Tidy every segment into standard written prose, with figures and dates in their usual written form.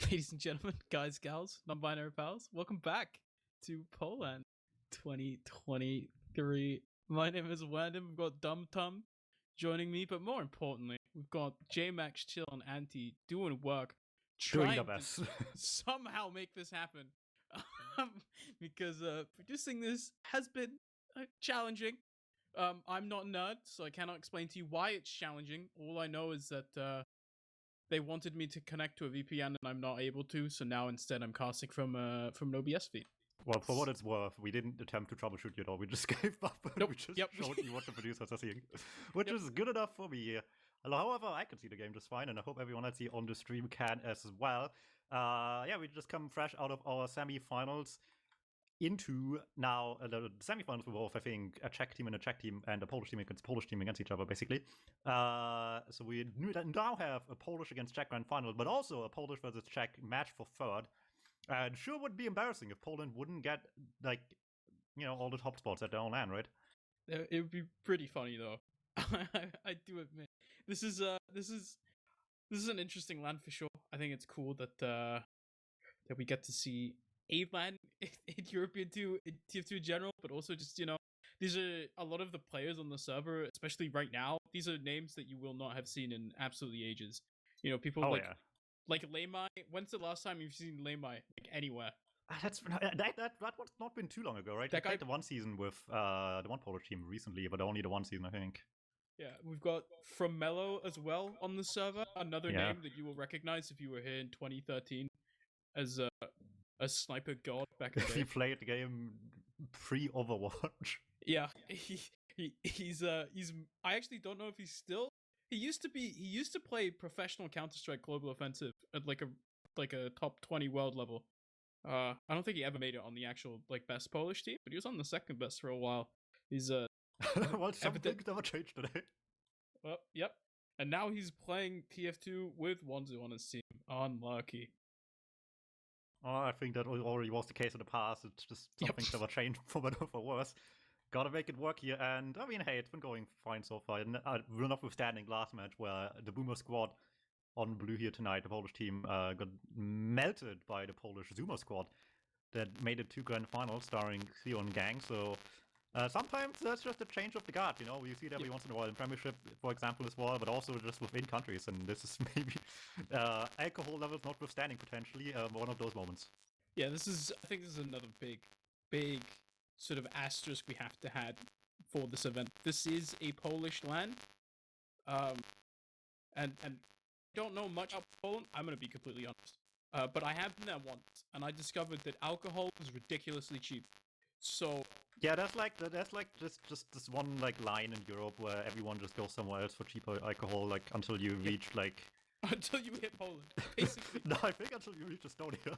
Ladies and gentlemen, guys, gals, non-binary pals, welcome back to poLANd 2023. My name is Wandom. We've got Dum Tum joining me, but more importantly, we've got J-Max, Chill, and Anti doing work, Doing trying the best. to somehow make this happen. Because producing this has been challenging. I'm not a nerd, so I cannot explain to you why it's challenging. All I know is that they wanted me to connect to a VPN and I'm not able to, so now instead I'm casting from an OBS feed. Well, for what it's worth, we didn't attempt to troubleshoot you at all. We just gave up and Nope. we just Yep. showed you what the producers are seeing, which is good enough for me. However, I can see the game just fine, and I hope everyone else here on the stream can as well. Yeah, we just come fresh out of our semi-finals into now the semi-finals involve, I think, a Czech team and a Czech team and a Polish team against Polish team against each other, basically. So we now have a Polish against Czech grand final, but also a Polish versus Czech match for third. And sure would be embarrassing if Poland wouldn't get, like, you know, all the top spots at their own land, right? It would be pretty funny though. I do admit this is an interesting land for sure. I think it's cool that we get to see a land in European TF2 in general, but also just, you know, these are a lot of the players on the server, especially right now. These are names that you will not have seen in absolutely ages. You know, people like Lemai. When's the last time you've seen Lemai like anywhere? That was not been too long ago, right? That guy played the one season with the one Polish team recently, but only the one season, I think. Yeah, we've got From Mello as well on the server. Another name that you will recognize if you were here in 2013 as a sniper god back in the day. He played the game pre-Overwatch. Yeah, he's I actually don't know if he's still. He used to play professional Counter-Strike Global Offensive at like a top 20 world level. I don't think he ever made it on the actual like best Polish team, but he was on the second best for a while. He's well, some things never changed today. Well, yep. And now he's playing TF2 with Wanzu on his team. Unlucky. Oh, I think that already was the case in the past. It's just some things never changed for better or for worse. Gotta make it work here, and I mean, hey, it's been going fine so far. We're notwithstanding last match where the Boomer squad on blue here tonight, the Polish team, got melted by the Polish Zuma squad that made it to grand finals starring Theon Gang. So sometimes that's just a change of the guard, you know. We see it every once in a while in Premiership, for example, as well, but also just within countries. And this is maybe alcohol levels notwithstanding potentially one of those moments. Yeah, I think this is another big sort of asterisk we have to have for this event. This is a Polish land, and don't know much about Poland. I'm gonna be completely honest, but I have been there once, and I discovered that alcohol is ridiculously cheap. So yeah, that's just this one like line in Europe where everyone just goes somewhere else for cheaper alcohol, like until you reach like until you hit Poland, basically. No, I think until you reach Estonia.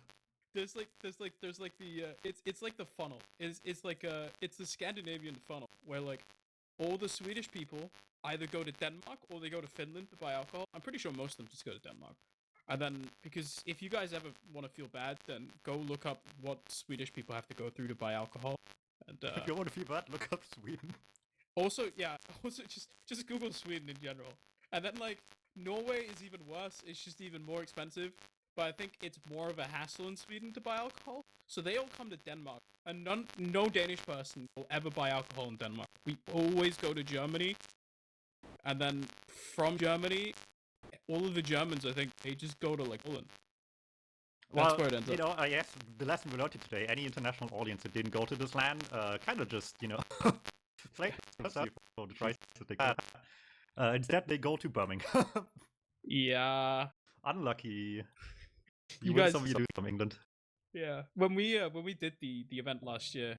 There's like the it's like the funnel. It's the Scandinavian funnel where like all the Swedish people either go to Denmark or they go to Finland to buy alcohol. I'm pretty sure most of them just go to Denmark. And then, because if you guys ever want to feel bad, then go look up what Swedish people have to go through to buy alcohol. And if you want to feel bad, look up Sweden. Also, yeah, just Google Sweden in general. And then like Norway is even worse. It's just even more expensive. But I think it's more of a hassle in Sweden to buy alcohol. So they all come to Denmark. And no Danish person will ever buy alcohol in Denmark. We always go to Germany. And then from Germany, all of the Germans, I think, they just go to like Poland. That's where it ends up. You know, I guess the lesson we learned today, any international audience that didn't go to this land, kind of just, you know, play to try to instead they go to Birmingham. Yeah. Unlucky. You guys do from England. Yeah. When we did the event last year,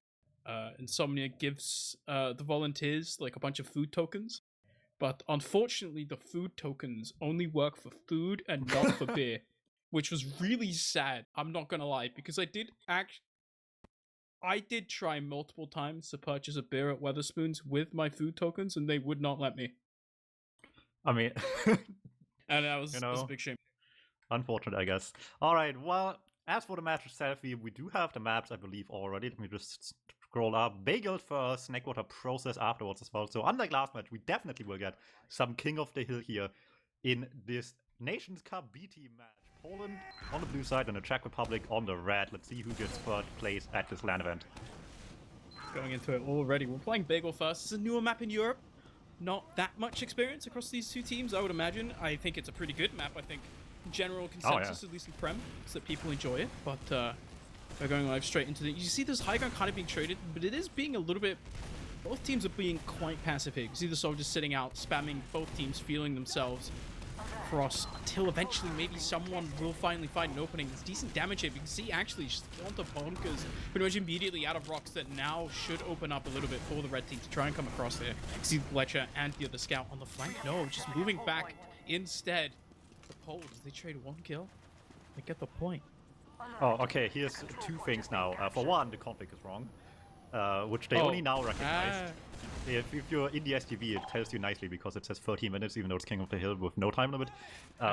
Insomnia gives the volunteers like a bunch of food tokens. But unfortunately the food tokens only work for food and not for beer. Which was really sad, I'm not gonna lie, because I did try multiple times to purchase a beer at Wetherspoons with my food tokens and they would not let me. I mean and that was a big shame. Unfortunate, I guess. Alright, well, as for the match itself, we do have the maps, I believe, already. Let me just scroll up. Bagel first, Snakewater Process afterwards as well. So unlike last match, we definitely will get some King of the Hill here in this Nations Cup B team match. poLANd on the blue side and the Czech Republic on the red. Let's see who gets third place at this LAN event. Going into it already. We're playing Bagel first. It's a newer map in Europe. Not that much experience across these two teams, I would imagine. I think it's a pretty good map. I think general consensus, at least in Prem, is that people enjoy it. But they're going live straight into the... You see this high ground kind of being traded, but it is being a little bit... Both teams are being quite passive here. You see the soldiers sitting out, spamming both teams, feeling themselves across until eventually maybe someone will finally find an opening. It's decent damage here. You can see actually onto bunkers pretty much immediately out of rocks that now should open up a little bit for the red team to try and come across there. You see Fletcher and the other scout on the flank. No, just moving back instead. The Poles, they trade one kill. They get the point. Oh, okay, here's two things now. For one, the conflict is wrong, which they only now recognize. If you're in the STV, it tells you nicely because it says 30 minutes, even though it's King of the Hill with no time limit,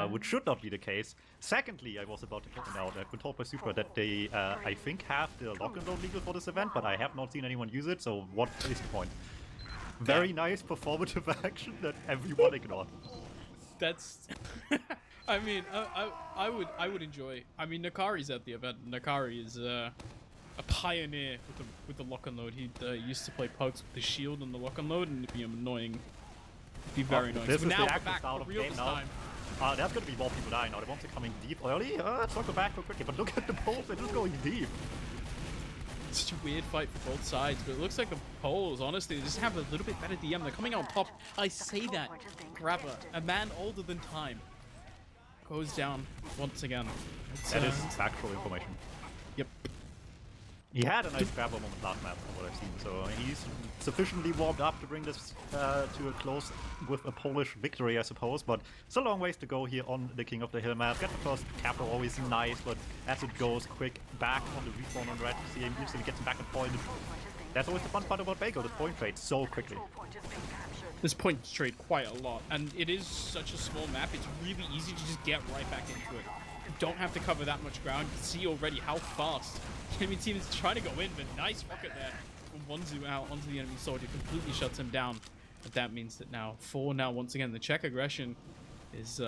which should not be the case. Secondly, I was about to point out, I've been told by Super that they, I think, have the lock and load legal for this event, but I have not seen anyone use it, so what is the point? Very nice performative action that everyone ignored. That's... I mean, I would enjoy... I mean, Nakari's at the event. Nakari is a pioneer with the lock and load. He used to play Pugs with the shield and the lock and load, and it'd be annoying. It'd be very annoying. This So is now the we're back start of real game this now. time. There's going to be more people dying now. The ones are coming deep early. Let's not go back so quickly, but look at the Poles. They're just going deep. It's such a weird fight for both sides, but it looks like the Poles, honestly, they just have a little bit better DM. They're coming out on top. I say that. Grabber, a man older than time, goes down once again. That is factual information. Yep. He had a nice grabber moment last map from what I've seen, so he's sufficiently warmed up to bring this to a close with a Polish victory, I suppose, but it's a long ways to go here on the King of the Hill map. Get the first capital, always nice, but as it goes quick, back on the respawn on red, see him usually gets him back at point. That's always the fun part about Bagel, the point trade so quickly. This point trade quite a lot, and it is such a small map, it's really easy to just get right back into it. You don't have to cover that much ground. You can see already how fast the enemy team is trying to go in, but nice rocket there from Wanzu out onto the enemy soldier, completely shuts him down. But that means that now, once again, the Czech aggression is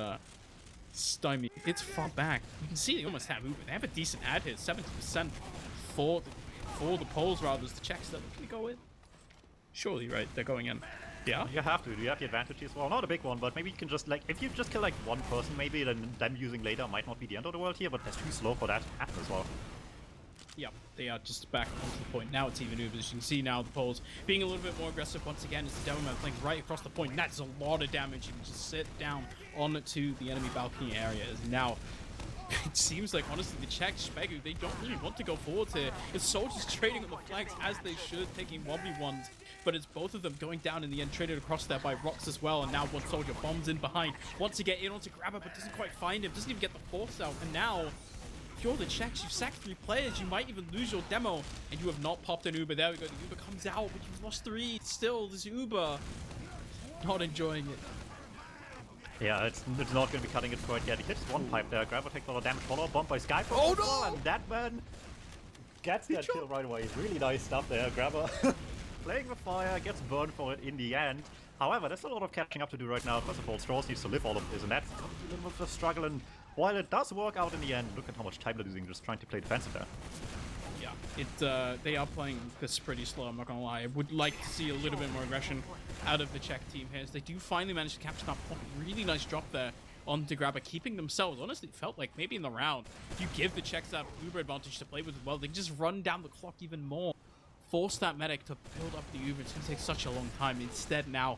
stymied. It's far back. You can see they almost have Uber. They have a decent ad here, 70% for the Poles rather, as the Czechs that looking to go in. Surely, right? They're going in. Yeah. You have to. You have the advantage as well. Not a big one, but maybe you can just, like, if you just kill, like, one person, maybe, then them using later might not be the end of the world here, but that's too slow for that to happen as well. Yeah, they are just back onto the point. Now it's even Uber. As you can see now, the Poles being a little bit more aggressive once again as the Devilman playing right across the point. And that's a lot of damage. You can just sit down onto the enemy balcony area. As now, it seems like, honestly, the Czech shpeghu, they don't really want to go forward here. The soldiers trading on the flanks as they should, taking 1v1s. But it's both of them going down in the end, traded across there by rocks as well. And now one soldier bombs in behind, wants to get in onto Grabber, but doesn't quite find him, doesn't even get the force out. And now, if you're the Czechs, you've sacked 3 players, you might even lose your demo. And you have not popped an Uber. There we go, the Uber comes out, but you've lost 3. Still, this Uber, not enjoying it. Yeah, it's not going to be cutting it quite yet. He hits one pipe there. Grabber takes a lot of damage. Follow-up bomb by Skype. Oh no! And that man gets that kill right away. Really nice stuff there. Grabber playing with fire, gets burned for it in the end. However, there's a lot of catching up to do right now. First of all, Strauss needs to live all of this, and that's going to be a little bit of a struggle. And while it does work out in the end, look at how much time they're losing just trying to play defensive there. Yeah, they are playing this pretty slow, I'm not gonna lie. I would like to see a little bit more aggression out of the Czech team here, as they do finally manage to capture that point. Really nice drop there onto Grabber, keeping themselves. Honestly, it felt like maybe in the round, if you give the Czechs that Uber advantage to play with as well, they can just run down the clock even more. Force that medic to build up the Uber. It's gonna take such a long time. Instead now,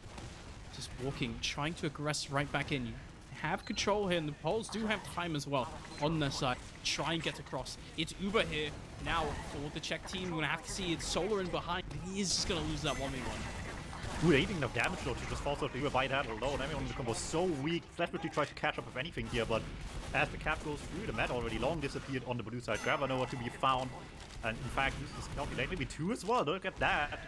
just walking, trying to aggress right back in. You have control here, and the Poles do have time as well on their side. Try and get across. It's Uber here now for the Czech team. We're gonna have to see it's Solar in behind. He is just gonna lose that 1v1. Ooh, they eating enough damage though to just falls out the Uber by that alone. Everyone in the combo is so weak. Definitely tries to catch up with anything here, but as the cap goes through, the mat already long disappeared on the blue side. Grabber nowhere to be found. And in fact, uses calculate maybe 2 as well. Look at that.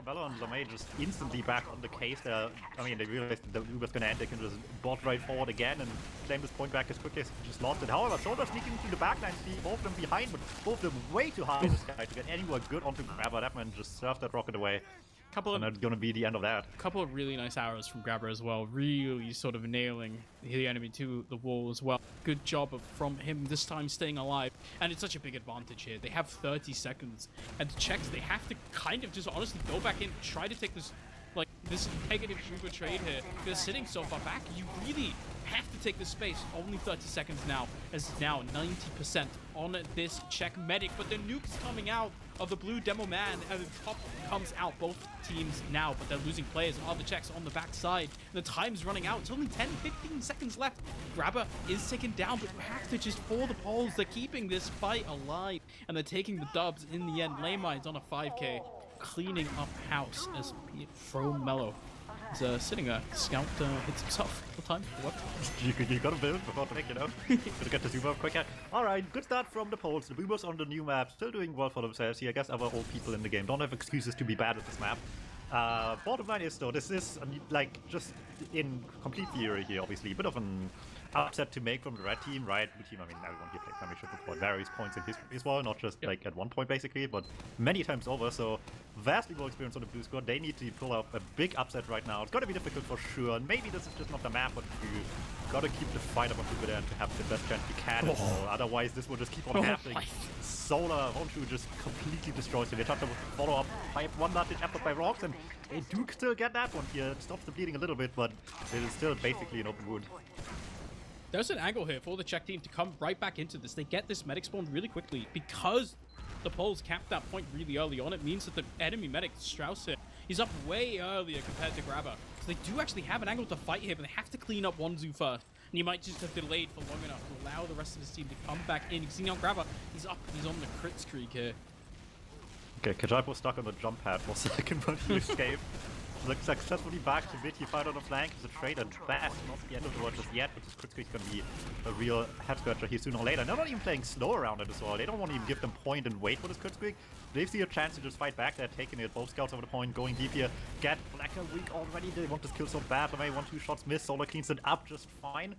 Bella and Lamay just instantly back on the case there. I mean, they realized the Uber's gonna end. They can just bot right forward again and claim this point back as quickly as they just lost it. However, Shoulder sneaking into the backline, see both of them behind, but both of them way too high this guy to get anywhere good onto Grabber. That man just surfed that rocket away. And that's gonna be the end of that. Couple of really nice arrows from Grabber as well, really sort of nailing the enemy to the wall as well. Good job from him this time staying alive, and it's such a big advantage here. They have 30 seconds, and the Czechs, they have to kind of just honestly go back in, try to take this negative Uber trade here. They're sitting so far back, you really have to take this space. Only 30 seconds now, as now 90% on this Czech medic, but the nuke's coming out of the blue demo man, and the top comes out. Both teams now, but they're losing players. Are the Czechs on the backside? The time's running out. It's only 10-15 seconds left. Grabber is taken down, but you have to just for the poles. They're keeping this fight alive, and they're taking the dubs in the end. Laymine's on a 5k, cleaning up house as Fro Mello is sitting there. Scout hits himself all the time. What? You gotta build before the pick, you know? Gotta get the zoom up quicker. Alright, good start from the Poles. The Boomers on the new map, still doing well for themselves here. I guess other old people in the game don't have excuses to be bad at this map. Bottom line is though, this is like just in complete theory here, obviously. A bit of an upset to make from the red team, right? Blue team, I mean, everyone here played Championship before at various points in history as well, not just like at one point basically, but many times over. So vastly more experience on the blue squad. They need to pull up a big upset right now. It's gonna be difficult for sure, and maybe this is just not the map, but you gotta keep the fight up until there to have the best chance you can as well. Otherwise this will just keep on happening. Solar Honshu just completely destroys it. They touch up with the follow-up by one advantage effort by Rocks, and they do still get that one here. It stops the bleeding a little bit, but it is still basically an open wound. There's an angle here for the Czech team to come right back into this. They get this medic spawn really quickly because the Poles capped that point really early on. It means that the enemy medic, Strauss here, he's up way earlier compared to Grabber. So they do actually have an angle to fight here, but they have to clean up Wanzu first. And he might just have delayed for long enough to allow the rest of his team to come back in. You can see now Grabber, he's up, he's on the crit streak here. Okay, Kajaipo was stuck on the jump pad for a second, but he escaped. Looks successfully back to mid. He fired on the flank. It's a trade at best. Not the end of the world just yet, but this crit streak is going to be a real head scratcher here sooner or later. They're not even playing slow around it as well. They don't want to even give them point and wait for this crit streak. They see a chance to just fight back. They're taking it. Both scouts over the point, going deep here. Get Blacker weak already. They want this kill so bad. But maybe 1-2 shots miss. Solar cleans it up just fine.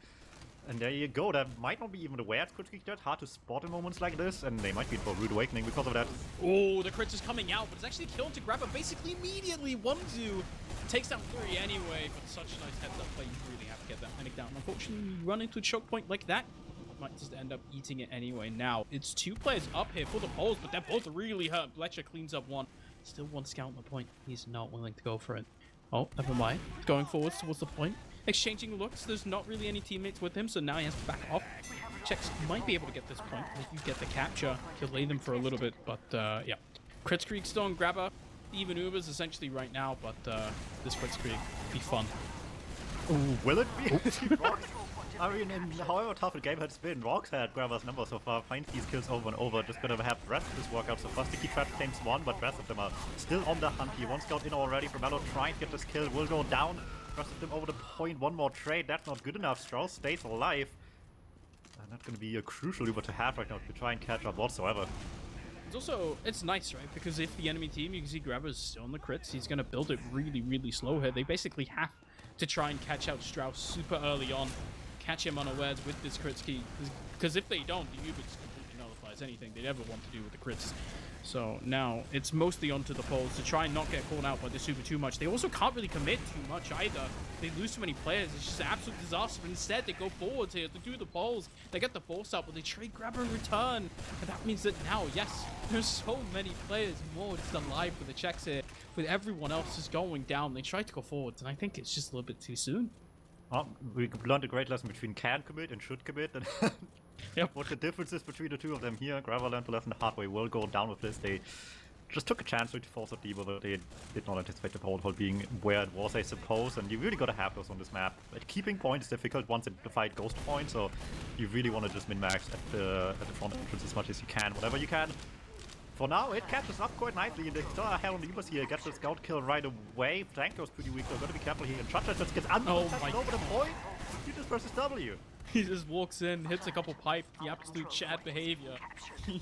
And there you go. That might not be even aware it's crit streak that hard to spot in moments like this, and they might be for Rude Awakening because of that. Oh, the crits is coming out, but it's actually killed to Grabber basically immediately. 1-2 takes down 3 anyway, but such a nice heads up play. You really have to get that medic down. Unfortunately, you run into a choke point like that, might just end up eating it anyway. Now, it's 2 players up here for the Poles, but they're both really hurt. Fletcher cleans up 1. Still 1 scout on the point. He's not willing to go for it. Oh, never mind. Going forwards towards the point. Exchanging looks. There's not really any teammates with him, so now he has to back off. Czechs might be able to get this point. If you get the capture, delay them for a little bit, but yeah. Crit streak still on Grabber. Even Ubers essentially right now, but this crit streak be fun. Ooh, will it be? I mean, however tough the game has been, Rocks had Grabber's number so far, finds these kills over and over, just gonna have the rest of this workout. So first Sticky Trap claims 1, but rest of them are still on the hunt here. 1 scout in already from Mello, trying to get this kill, will go down. Rest of them over the point, 1 more trade, that's not good enough. Strauss stays alive. And that's gonna be a crucial Uber to have right now to try and catch up whatsoever. It's also, it's nice, right? Because if the enemy team, you can see Grabber's still on the crits, he's gonna build it really, really slow here. They basically have to try and catch out Strauss super early on. Catch him unawares with this crit ski, because if they don't, the Uber just completely nullifies anything they'd ever want to do with the crits. So now it's mostly onto the Poles to try and not get caught out by the Uber too much. They also can't really commit too much either. They lose too many players. It's just an absolute disaster. But instead, they go forwards here to do the Poles. They get the force out, but they trade Grabber in return. And that means that now, yes, there's so many players more just alive for the Czechs here. With everyone else just going down, they try to go forwards, and I think it's just a little bit too soon. We learned a great lesson between can commit and should commit, and yep. What the difference is between the two of them here. Grabber learned the lesson the hard way. Will go down with this. They just took a chance to force a deeper, but they did not anticipate the whole being where it was, I suppose. And you really got to have those on this map. But keeping point is difficult once the fight goes to point, so you really want to just min-max at the front entrance as much as you can, whatever you can. For now, it catches up quite nicely, and they still are hell on the Ubers here. Gets the scout kill right away. Flank goes pretty weak, so gotta be careful here. And Chacha just gets under over the point. He just versus W. He just walks in, hits a couple pipe, the absolute Chad behavior.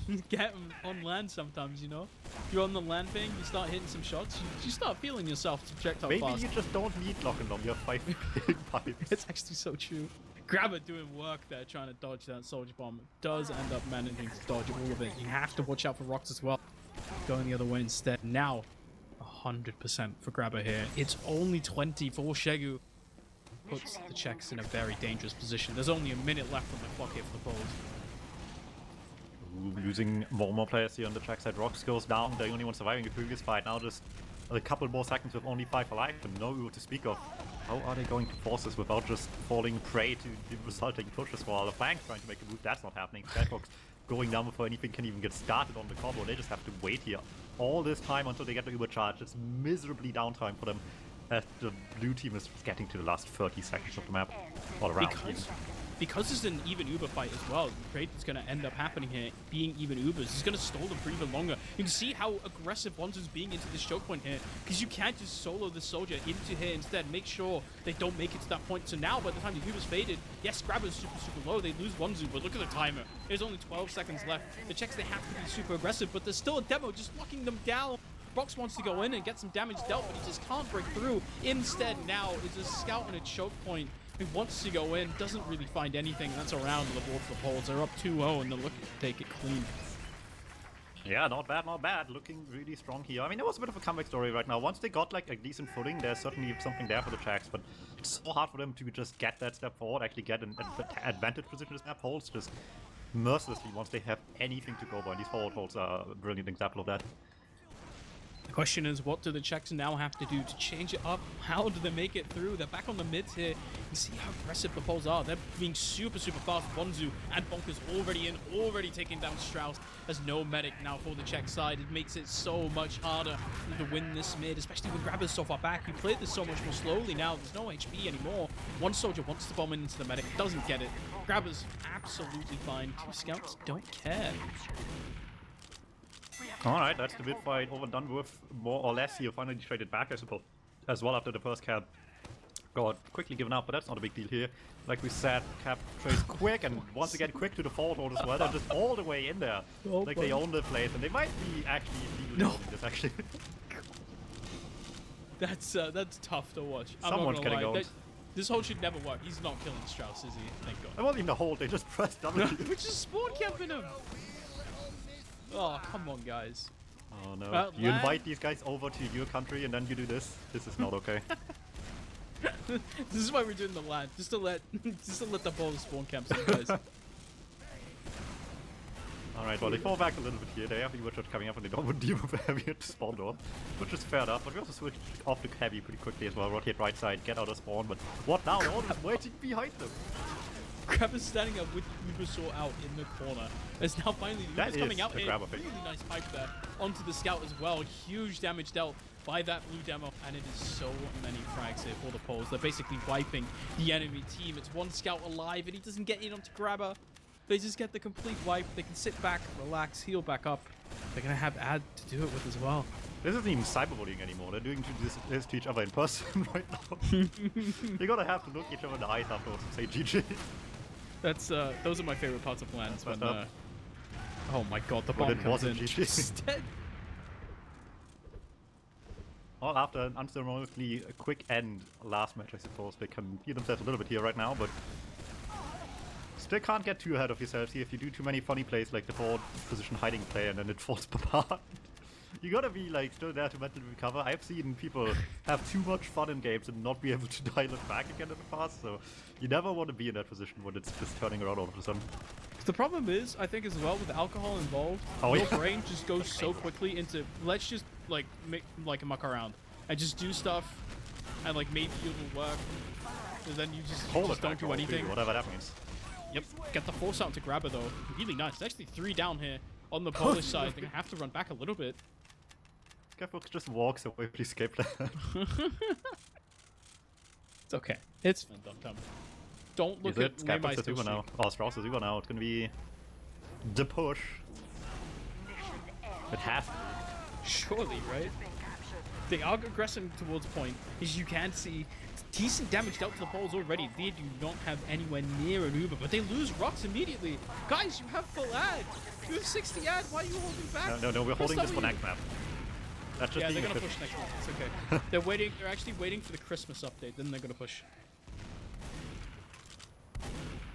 You get him on land sometimes, you know? You're on the land thing, you start hitting some shots, you start feeling yourself projectile fast. Maybe you just don't need lock and lock, you have 5 big pipes. It's actually so true. Grabber doing work there, trying to dodge that soldier bomb. Does end up managing to dodge all of it. You have to watch out for rocks as well. Going the other way instead. Now, 100% for grabber here. It's only 20 for shpeghu. Puts the Czechs in a very dangerous position. There's only a minute left on the clock here for the Poles. Losing more and more players here on the track side. Rox goes down, the only one surviving the previous fight. Now just a couple more seconds with only 5 alive and no to speak of. How are they going to force this without just falling prey to the resulting pushes while the flank trying to make a move? That's not happening. Skyfox going down before anything can even get started on the combo. They just have to wait here all this time until they get the Uber charge. It's miserably downtime for them as the blue team is getting to the last 30 seconds of the map all around. Because it's an even Uber fight as well, the trade that's going to end up happening here, being even Ubers, is going to stall them for even longer. You can see how aggressive Bonzu's being into this choke point here, because you can't just solo the soldier into here instead. Make sure they don't make it to that point. So now, by the time the Uber's faded, yes, Grabber's super, super low. They lose Bonzu, but look at the timer. There's only 12 seconds left. The Czechs, they have to be super aggressive, but there's still a demo just locking them down. Brox wants to go in and get some damage dealt, but he just can't break through. Instead, now is a scout on a choke point. He wants to go in, doesn't really find anything, and that's a round of the board for the Poles. They're up 2-0, and they're looking to take it clean. Yeah, not bad, not bad. Looking really strong here. I mean, it was a bit of a comeback story right now. Once they got like a decent footing, there's certainly something there for the Czechs, but it's so hard for them to just get that step forward, actually get an advantage position this map holds just mercilessly once they have anything to go by. And these forward holds are a brilliant example of that. The question is, what do the Czechs now have to do to change it up? How do they make it through? They're back on the mids here. You see how aggressive the Poles are. They're being super, super fast. Bonzu and Bonker's already in, already taking down Strauss. There's no medic now for the Czech side. It makes it so much harder to win this mid, especially with Grabbers so far back. You played this so much more slowly now. There's no HP anymore. One soldier wants to bomb into the medic, doesn't get it. Grabbers absolutely fine. 2 scouts don't care. Alright, that's the mid fight over done with, more or less. He finally traded back, I suppose, as well after the first cap got quickly given up, but that's not a big deal here. Like we said, cap trades quick, and once again quick to the forward hold as well. They're just all the way in there. Oh, like they own the place, and they might be actually legally holding this, actually. That's tough to watch. Someone's getting owned. This hold should never work. He's not killing Strauss, is he? Thank God. It wasn't even a hold, they just pressed W. Which is spawn camping him. Oh, come on, guys. Oh no. You invite these guys over to your country and then you do this? This is not okay. This is why we're doing the LAN. Just to let the Poles spawn camp some guys. Alright, well they fall back a little bit here. They have the shot coming up and they don't want to deal with the heavy at the spawn door, which is fair enough, but we also switched off the heavy pretty quickly as well. Rotate right side, get out of spawn, but what now? They're all just waiting behind them. Grabber's standing up with Ubersaw out in the corner. There's now finally the Uber's coming out here. Really nice pipe there onto the scout as well. Huge damage dealt by that blue demo, and it is so many frags here for the Poles. They're basically wiping the enemy team. It's one scout alive, and he doesn't get in onto Grabber. They just get the complete wipe. They can sit back, relax, heal back up. They're gonna have Ad to do it with as well. This isn't even cyberbullying anymore. They're doing this to each other in person right now. You're gonna have to look each other in the eyes afterwards and say GG. That's those are my favorite parts of LANs when oh my god, the bomb comes in. Dead. Well, after an unceremoniously quick end last match, I suppose they can heal themselves a little bit here right now, but still can't get too ahead of yourselves here if you do too many funny plays like the forward position hiding play and then it falls apart. You gotta be like still there to mentally recover. I've seen people have too much fun in games and not be able to dial it back again in the past, so you never want to be in that position when it's just turning around all of a sudden. The problem is, I think as well, with alcohol involved, your brain just goes so quickly into, let's just like make like a muck around and just do stuff and like maybe it will work, and then you just don't do anything. Whatever that means. Yep, get the force out to Grabber though. Really nice. There's actually 3 down here on the Polish side. They're gonna have to run back a little bit. Skyfox just walks away with the escape plan. It's okay. It's fine, Dum-Dum. Don't look at Skyfox is Uber now. Oh, Strauss is Uber now. It's gonna be the push. It has to be. Surely, right? They are aggressing towards point. As you can see, decent damage dealt to the Poles already. They do not have anywhere near an Uber, but they lose Rocks immediately. Guys, you have full ad. You have 60 ad. Why are you holding back? No, we're holding this for next map. That's just they're gonna push next month. It's okay. They're actually waiting for the Christmas update. Then they're gonna push.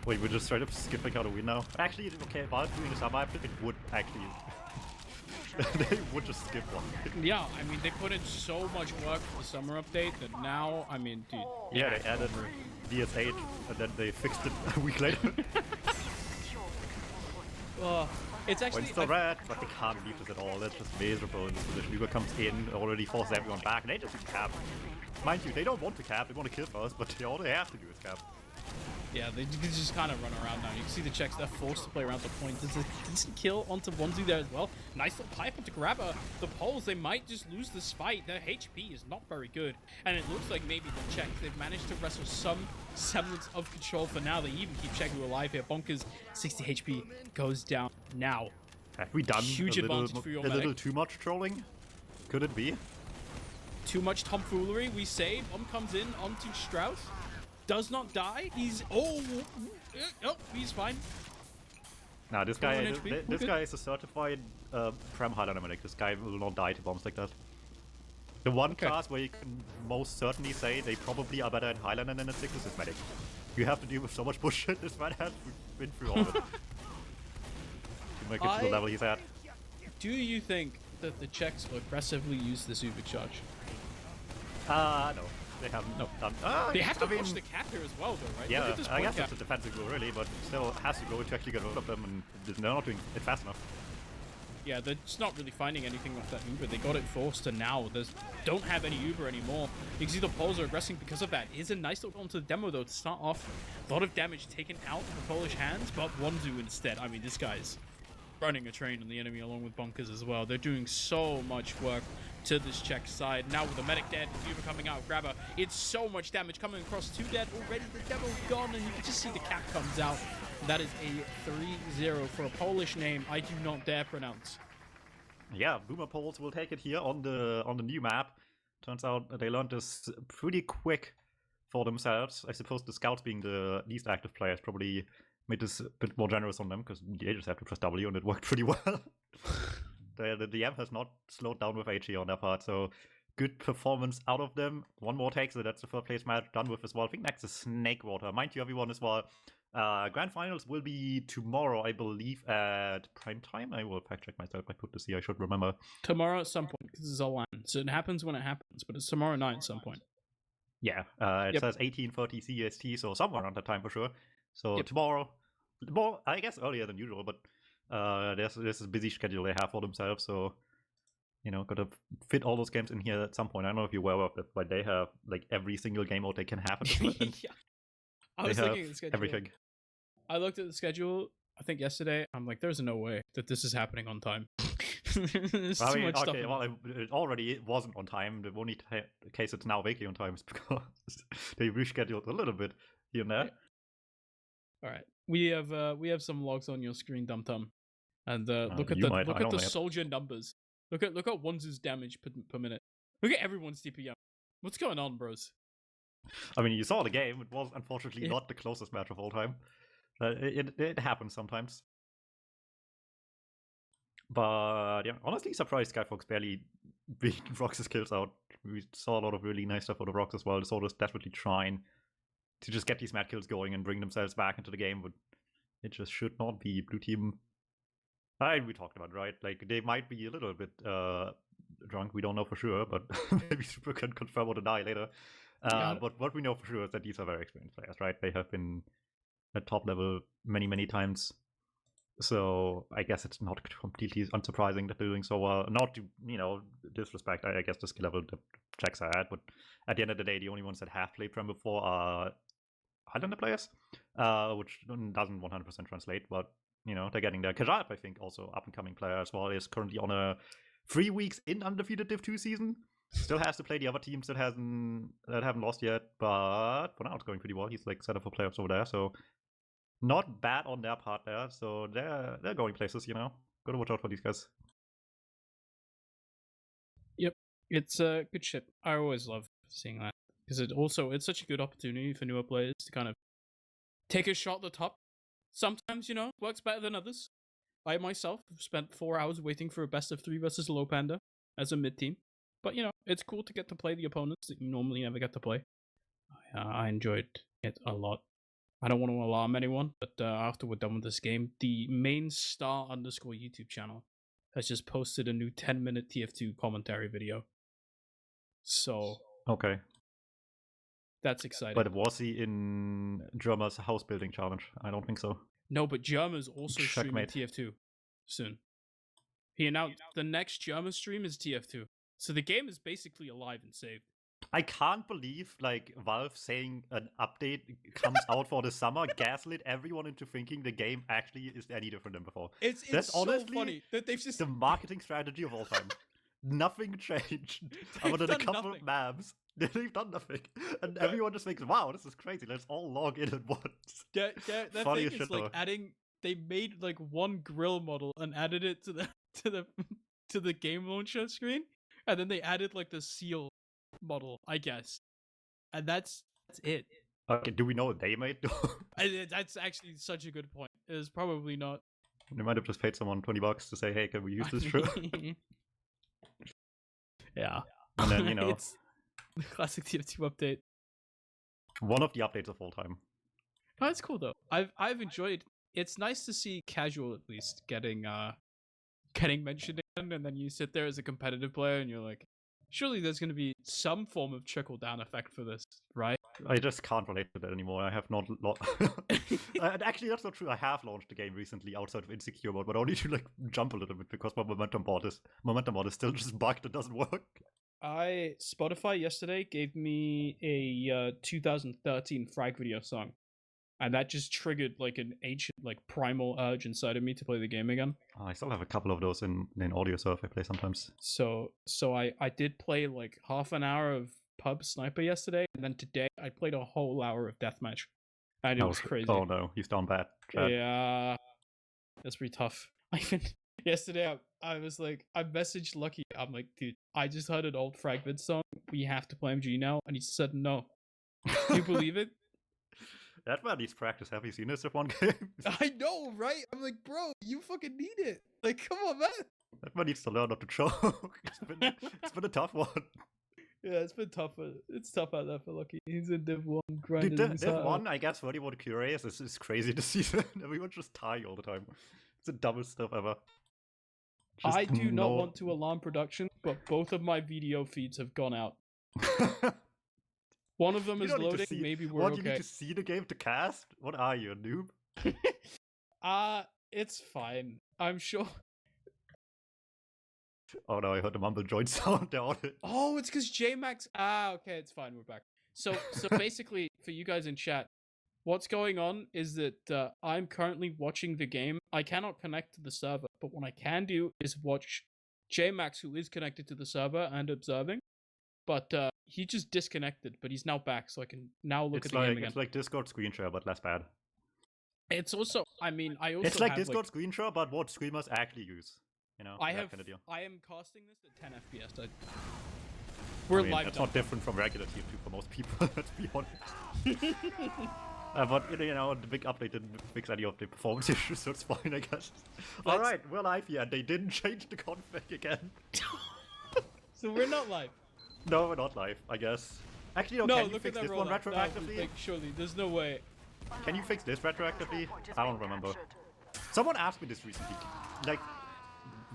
Wait, we're just straight up skipping out a win now. Actually, okay, while doing the summer, I think it would actually. they would just skip one. Yeah, I mean, they put in so much work for the summer update that now, I mean, dude. Yeah, they added DS8 and then they fixed it a week later. It's actually... It's still red, but they can't leave this at all. That's just miserable in this position. Uber comes in, already forces everyone back, and they just cap. Mind you, they don't want to cap, they want to kill first, but all they have to do is cap. Yeah, they just kind of run around now. You can see the Czechs, they're forced to play around the point. There's a decent kill onto Wonzu there as well. Nice little pipe onto Grabber. The Poles, they might just lose this fight. Their HP is not very good. And it looks like maybe the Czechs, they've managed to wrestle some semblance of control for now. They even keep shpeghu alive here. Bonkers, 60 HP goes down now. Have we done Huge advantage for your a little medic. too much trolling? Could it be? Too much tomfoolery. We say Bomb comes in onto Strauss. Does not die. He's he's fine. Nah, this guy this guy is a certified Prem Highlander medic. This guy will not die to bombs like that. The one class where you can most certainly say they probably are better at Highlander than at Cyclus is medic. You have to deal with so much bullshit this man has been through all of it. To make it to the level he's at. Do you think that the Czechs will aggressively use this Uber charge? No. They haven't done. They have to push the cap here as well, though, right? Yeah, I guess it's a defensive goal, really, but still has to go to actually get rid of them, and they're not doing it fast enough. Yeah, they're just not really finding anything off that Uber. They got it forced, and now they don't have any Uber anymore. You can see the Poles are aggressing because of that. It's a nice little goal into the demo, though, to start off. A lot of damage taken out of the Polish hands, but Wonzu instead. I mean, this guy's running a train on the enemy along with Bonkers as well. They're doing so much work to this Czech side. Now with the medic dead, Uber coming out, Grabber. It's so much damage coming across. 2 dead already. The demo's gone, and you can just see the cap comes out. That is a 3-0 for a Polish name I do not dare pronounce. Yeah, Boomer Poles will take it here on the new map. Turns out they learned this pretty quick for themselves. I suppose the scouts being the least active players probably made this a bit more generous on them, because they just have to press W and it worked pretty well. The DM has not slowed down with HE on their part, so good performance out of them. One more take, so that's the third place match done with as well. I think next is Snake Water. Mind you, everyone, as well. Grand Finals will be tomorrow, I believe, at prime time. I will fact check myself. I put this here, I should remember. Tomorrow at some point, because it's all LAN. So it happens when it happens, but it's tomorrow night at some point. Yeah, it says 18:30 CST, so somewhere around that time for sure. So tomorrow, more, I guess earlier than usual, but there's a busy schedule they have for themselves, so you know, gotta fit all those games in here at some point. I don't know if you're aware of that, but they have like every single game mode they can have at this moment. Yeah. I was looking at the schedule. Everything. I looked at the schedule, I think yesterday. I'm like, there's no way that this is happening on time. There's too much stuff. Okay, well, it already wasn't on time. The only case it's now vaguely on time is because they rescheduled a little bit here and there. Yeah. All right, we have some logs on your screen, Dum Tum, and look at the soldier numbers. Look at Wonzu's damage per minute. Look at everyone's DPM. What's going on, bros? I mean, you saw the game. It was unfortunately not the closest match of all time. It happens sometimes. But yeah, honestly surprised Skyfox barely beat Rox's kills out. We saw a lot of really nice stuff out of Rox as well. So just desperately trying to just get these mad kills going and bring themselves back into the game, but it just should not be. Blue team, we talked about, right? Like, they might be a little bit drunk, we don't know for sure, but maybe Super can confirm or deny later. But what we know for sure is that these are very experienced players, right? They have been at top level many times. So I guess it's not completely unsurprising that they're doing so well. Not to, disrespect, I guess, the skill level the Czechs are at, but at the end of the day, the only ones that have played Prem before are Highlander players, which doesn't 100% translate, but, they're getting there. Kajab, I think, also up-and-coming player as well, is currently on a 3 weeks in undefeated Div 2 season. Still has to play the other teams that haven't lost yet, but for now it's going pretty well. He's like set up for playoffs over there, so not bad on their part there. So they're going places, Gotta watch out for these guys. Yep, it's good shit. I always love seeing that, because it's such a good opportunity for newer players to kind of take a shot at the top. Sometimes, works better than others. I myself have spent 4 hours waiting for a best of 3 versus Low Panda as a mid team. But, it's cool to get to play the opponents that you normally never get to play. I enjoyed it a lot. I don't want to alarm anyone, but after we're done with this game, the main star _ YouTube channel has just posted a new 10-minute TF2 commentary video. So Okay. that's exciting. But was he in Germa's house building challenge? I don't think so. No, but Germa's also streaming Checkmate. TF2 soon. He announced the next Germa stream is TF2. So the game is basically alive and saved. I can't believe like Valve saying an update comes out for the summer gaslit everyone into thinking the game actually is any different than before. It's so funny that they've just the marketing strategy of all time. Nothing changed other than a couple of maps. They've done nothing, and everyone just thinks, "Wow, this is crazy. Let's all log in at once." That thing is like adding. They made like one grill model and added it to the game launcher screen, and then they added like the seal model, I guess, and that's it. Okay, do we know what they made? That's actually such a good point. It's probably not. They might have just paid someone $20 to say, "Hey, can we use this show?" Yeah, and then it's the classic TF2 update. One of the updates of all time. Oh, that's cool though. I've enjoyed. It's nice to see casual at least getting mentioned again, and then you sit there as a competitive player and you're like, surely there's going to be some form of trickle down effect for this, right? I just can't relate to that anymore. I have not. Actually, that's not true. I have launched the game recently outside of Insecure mode, but only to like jump a little bit because my momentum mod is still just bugged. It doesn't work. Spotify yesterday gave me a 2013 frag video song, and that just triggered like an ancient, like primal urge inside of me to play the game again. Oh, I still have a couple of those in audio surf I play sometimes. So I did play like half an hour of Pub Sniper yesterday, and then today I played a whole hour of Deathmatch, and it was crazy. Oh no, he's down bad. Yeah, that's pretty tough. Yesterday I was like, I messaged Lucky. I'm like, dude, I just heard an old Fragment song. We have to play MG now, and he said no. Can you believe it? That man needs practice. Have you seen this in one game? I know, right? I'm like, bro, you fucking need it. Like, come on, man. That man needs to learn not to choke. It's been a tough one. Yeah, it's been tough. It's tough out there for Lucky. He's in Div 1 grinding. Div 1, I guess 31 Curious is crazy to see. Everyone's just dying all the time. It's the dumbest stuff ever. I do not want to alarm production, but both of my video feeds have gone out. One of them is loading. Maybe we're okay. What, you need to see the game to cast? What are you, a noob? It's fine. I'm sure. Oh no, I heard the mumble joint sound down it. Oh, it's because JMax. Okay, it's fine. We're back. So basically, for you guys in chat, what's going on is that I'm currently watching the game. I cannot connect to the server, but what I can do is watch JMax, who is connected to the server and observing. But he just disconnected, but he's now back, so I can now look at the game again. It's like Discord screen share, but less bad. It's also, I mean, it's like Discord screen share, but what streamers actually use. You know, I am casting this at 10 FPS. We're live. That's not different from regular TF2 for most people. Let's be honest. But you know, the big update didn't fix any of the performance issues, so it's fine, I guess. All right, we're live here, and they didn't change the config again. So we're not live. No, we're not live, I guess. Actually, no, can you fix this one retroactively? No, surely, there's no way. Can you fix this retroactively? I don't remember. Someone asked me this recently. Like,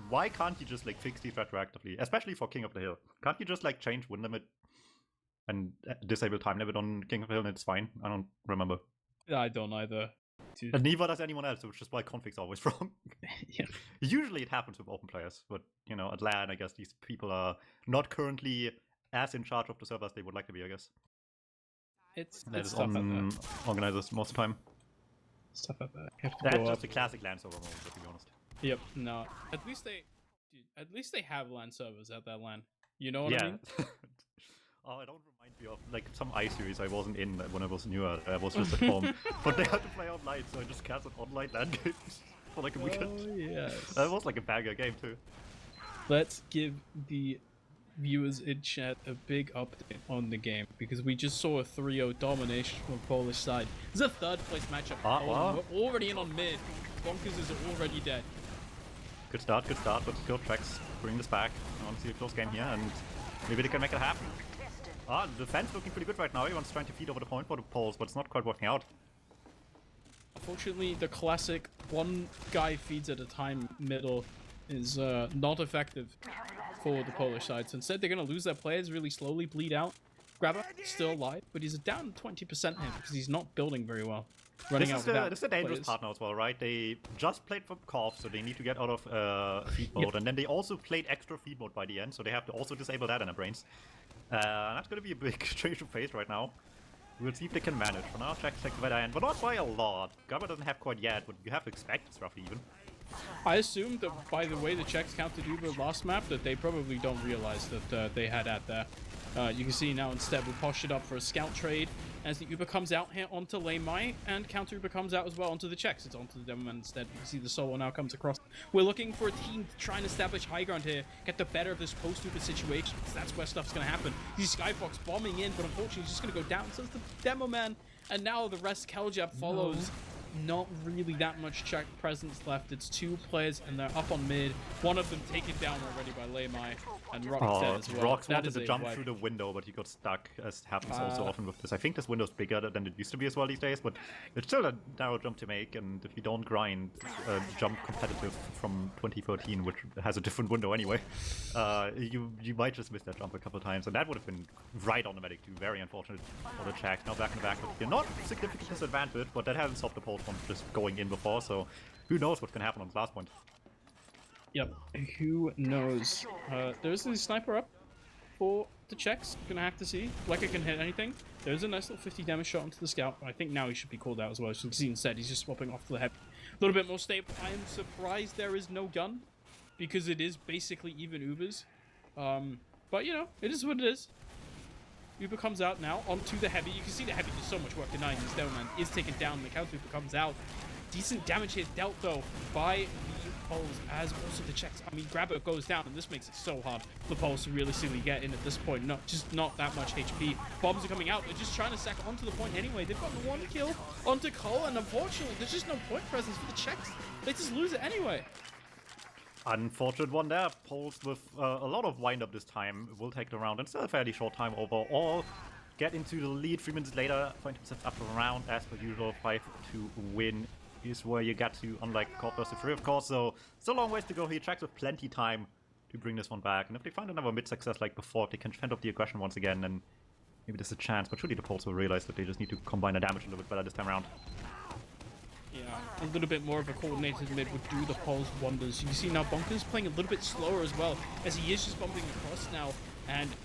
why can't you just like fix these retroactively? Especially for King of the Hill. Can't you just like change win limit and disable time limit on King of the Hill and it's fine? I don't remember. I don't either. Dude. And neither does anyone else, which is why config's always wrong. Yeah. Usually it happens with open players, but you know, at LAN, I guess these people are not currently as in charge of the server as they would like to be, I guess. It's tough on organizers most of the time. It's tough out there. That's just a classic LAN server moment, to be honest. Yep, no. At least they have LAN servers at that LAN. You know what I mean? Oh, it don't remind me of like some iSeries I wasn't in when I was newer. I was just at home, but they had to play online, so I just casted online LAN games for like a weekend. Oh yes. That was like a banger game too. Let's give the viewers in chat a big update on the game because we just saw a 3-0 domination from the Polish side. This is a third place matchup. We're already in on mid. Bonkers is already dead. Good start, but Skill Tracks bring this back. I want to see a close game here, and maybe they can make it happen. The defense looking pretty good right now. Everyone's trying to feed over the point for the Poles, but it's not quite working out. Unfortunately, the classic one guy feeds at a time middle is not effective for the Polish side. So instead, they're going to lose their players, really slowly bleed out. Grabber still alive, but he's down 20% here because he's not building very well. Running This is a dangerous part now as well, right? They just played for Korf, so they need to get out of feed mode, and then they also played extra feed mode by the end, so they have to also disable that in their brains. That's going to be a big change of pace right now. We'll see if they can manage. For now, check the end, but not by a lot. Grabber doesn't have quite yet, but you have to expect it's roughly even. I assumed that by the way the Czechs countered Uber last map that they probably don't realize that they had at there. You can see now instead we poshed it up for a scout trade as the Uber comes out here onto Lamai and counter Uber comes out as well onto the Czechs. It's onto the Demoman instead. You can see the solo now comes across. We're looking for a team to try and establish high ground here, get the better of this post-Uber situation. That's where stuff's going to happen. These Skyfox bombing in, but unfortunately he's just going to go down. So it's the Demoman, and now the rest Keljab follows. No. Not really that much Czech presence left. It's two players and they're up on mid. One of them taken down already by Lamai and Rock's dead as well. Rock's wanted to jump through the window, but he got stuck, as happens also often with this. I think this window's bigger than it used to be as well these days, but it's still a narrow jump to make, and if you don't grind jump competitive from 2013, which has a different window anyway, you might just miss that jump a couple of times, and that would have been right on the medic too. Very unfortunate for the Czechs. Now back in the back, but not significant disadvantage, but that hasn't stopped the Poles from just going in before, so who knows what can happen on the last point. Yep, who knows. There's a sniper up for the Czechs. Gonna have to see. Lecker can hit anything. There's a nice little 50 damage shot onto the scout, but I think now he should be called out as well. As you can see instead, he's just swapping off to the head. A little bit more stable. I am surprised there is no gun, because it is basically even Ubers. But you know, it is what it is. Uber comes out now onto the heavy. You can see the heavy does so much work denying this Demoman is taken down. The counter Uber comes out. Decent damage here dealt though by the Poles as also the Czechs. I mean, Grabber goes down and this makes it so hard for the Poles to realistically get in at this point. Not that much HP. Bombs are coming out. They're just trying to sack onto the point anyway. They've got the one kill onto Cole, and unfortunately there's just no point presence for the Czechs. They just lose it anyway. Unfortunate one there. Poles with a lot of wind-up this time will take the round, and still a fairly short time overall. Get into the lead 3 minutes later, 20% up around as per usual. 5 to win is where you get to, unlike Corp vs. 3 of course, so still a long ways to go here. Czechs with plenty time to bring this one back, and if they find another mid-success like before, if they can fend off the aggression once again, then maybe there's a chance, but surely the Poles will realize that they just need to combine the damage a little bit better this time around. Yeah, a little bit more of a coordinated mid would do the Poles wonders. You can see now Bonker's playing a little bit slower as well, as he is just bumping across now.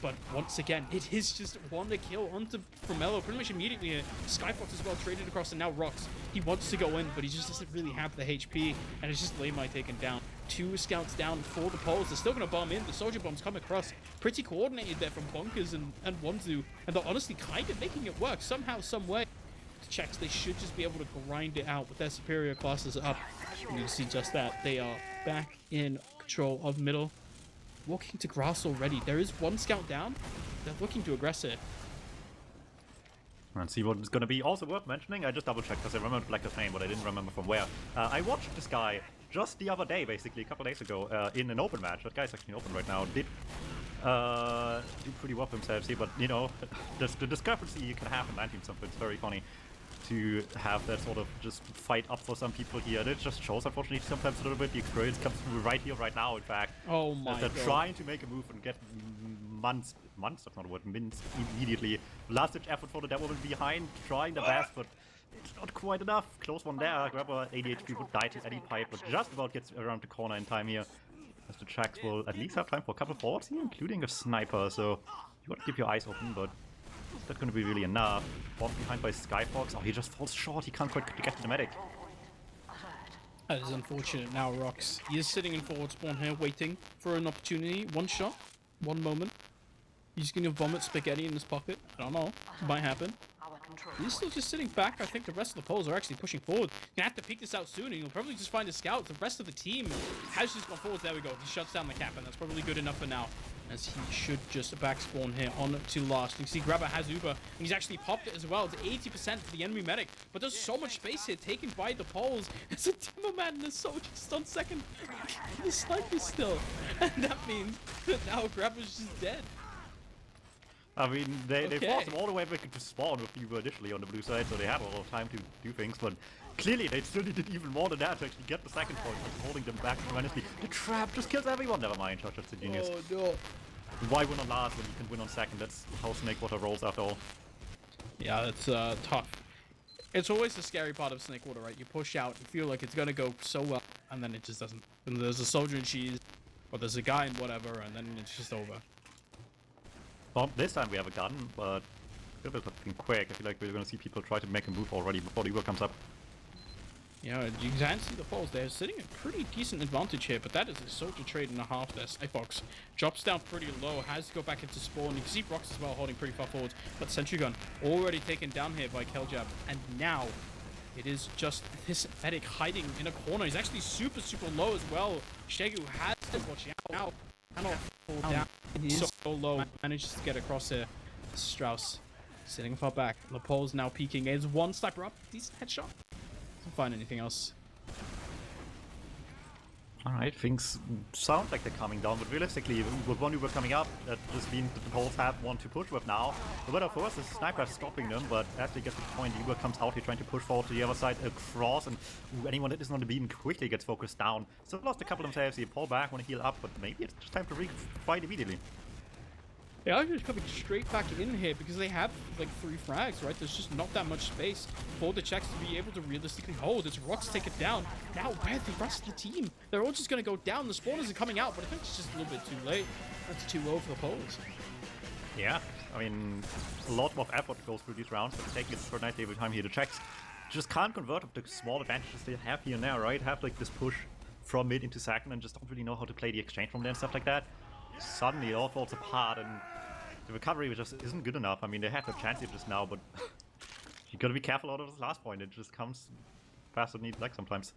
But once again, it is just one to kill onto Formello pretty much immediately here. Skyfox as well traded across, and now Rocks. He wants to go in, but he just doesn't really have the HP, and it's just Lamai taken down. 2 scouts down for the Poles. They're still going to bomb in. The soldier bombs come across. Pretty coordinated there from Bonkers and Wanzu, and they're honestly kind of making it work somehow, some way. The Czechs, they should just be able to grind it out with their superior classes up. And you can see just that. They are back in control of middle. Walking to grass already. There is one scout down. They're looking to aggress it. And see what is going to be also worth mentioning. I just double checked because I remembered Blacker's name, but I didn't remember from where. I watched this guy just the other day, basically a couple days ago, in an open match. That guy's actually open right now. Did do pretty well for himself here, but you know, the discrepancy you can have in 19 something is very funny. To have that sort of just fight up for some people here. It just shows, unfortunately, sometimes a little bit. The experience comes through right here, right now, in fact. Oh my god. They're trying to make a move and get months, that's not a word, minutes immediately. Last-ditch effort for the Devilman behind, trying the best, but it's not quite enough. Close one there. Grabber 80 HP would die to any pipe, but just about gets around the corner in time here. As the Czechs will at least have time for a couple of forwards here, including a sniper, so you want to keep your eyes open, but is that going to be really enough? Bombed behind by Skyfox. Oh, he just falls short. He can't quite get to the medic. That is unfortunate now, Rocks. He is sitting in forward spawn here, waiting for an opportunity. One shot, one moment. He's going to vomit spaghetti in his pocket. I don't know. It might happen. He's still just sitting back. I think the rest of the Poles are actually pushing forward. Gonna have to peek this out soon, and you'll probably just find a scout. The rest of the team has just gone forward. There we go. He shuts down the cap, and that's probably good enough for now, as he should just back spawn here on to last. You can see Grabber has Uber, and he's actually popped it as well. It's 80% for the enemy medic, but there's so much space here taken by the Poles. It's a Timmerman and the soldier just on second. The sniper still, and that means that now Grabber's just dead. I mean, they forced him all the way back to spawn with Uber initially on the blue side, so they had a lot of time to do things, but clearly they still needed even more than that to actually get the second point, just holding them back tremendously. The trap just kills everyone. Never mind, That's a genius. Oh no. Why win on last when you can win on second? That's how Snakewater rolls after all. Yeah, that's tough. It's always the scary part of Snakewater, right? You push out, you feel like it's gonna go so well, and then it just doesn't. And there's a soldier in cheese, or there's a guy in whatever, and then it's just over. Well, this time we have a gun, but it was something quick. I feel like we're gonna see people try to make a move already before the Uber comes up. Yeah, you can see the Poles. They're sitting at pretty decent advantage here, but that is a soldier trade and a half there. Skyfox drops down pretty low, has to go back into spawn. You can see Brox as well holding pretty far forward, but Sentry Gun already taken down here by Keljab, and now it is just this Medic hiding in a corner. He's actually super low as well. shpeghu has to watch out now. Cannot fall down. He's so low. Manages to get across here. Strauss sitting far back. The Poles now peeking. There's one sniper up. Decent headshot. Can't find anything else. Alright, things sound like they're coming down, but realistically, with one Uber coming up, that just means that the Poles have one to push with now. The better for us is Sniper stopping them, but as they get to the point, the Uber comes out here trying to push forward to the other side across, and anyone that isn't on the beam quickly gets focused down. Still lost a couple of themselves here, pull back, want to heal up, but maybe it's just time to fight immediately. They are just coming straight back in here because they have like 3 frags, right? There's just not that much space for the Czechs to be able to realistically hold. It's Rox take it down. Now where the rest of the team? They're all just going to go down. The spawners are coming out, but I think it's just a little bit too late. That's too low for the Poles. Yeah, I mean, a lot of effort goes through these rounds, but taking it for a nice every time here. The Czechs just can't convert of the small advantages they have here now, right? Have like this push from mid into second and just don't really know how to play the exchange from there and stuff like that. Suddenly it all falls apart and the recovery just isn't good enough. I mean, they had the chance here just now, but you gotta be careful out of this last point. It just comes faster than you'd like sometimes.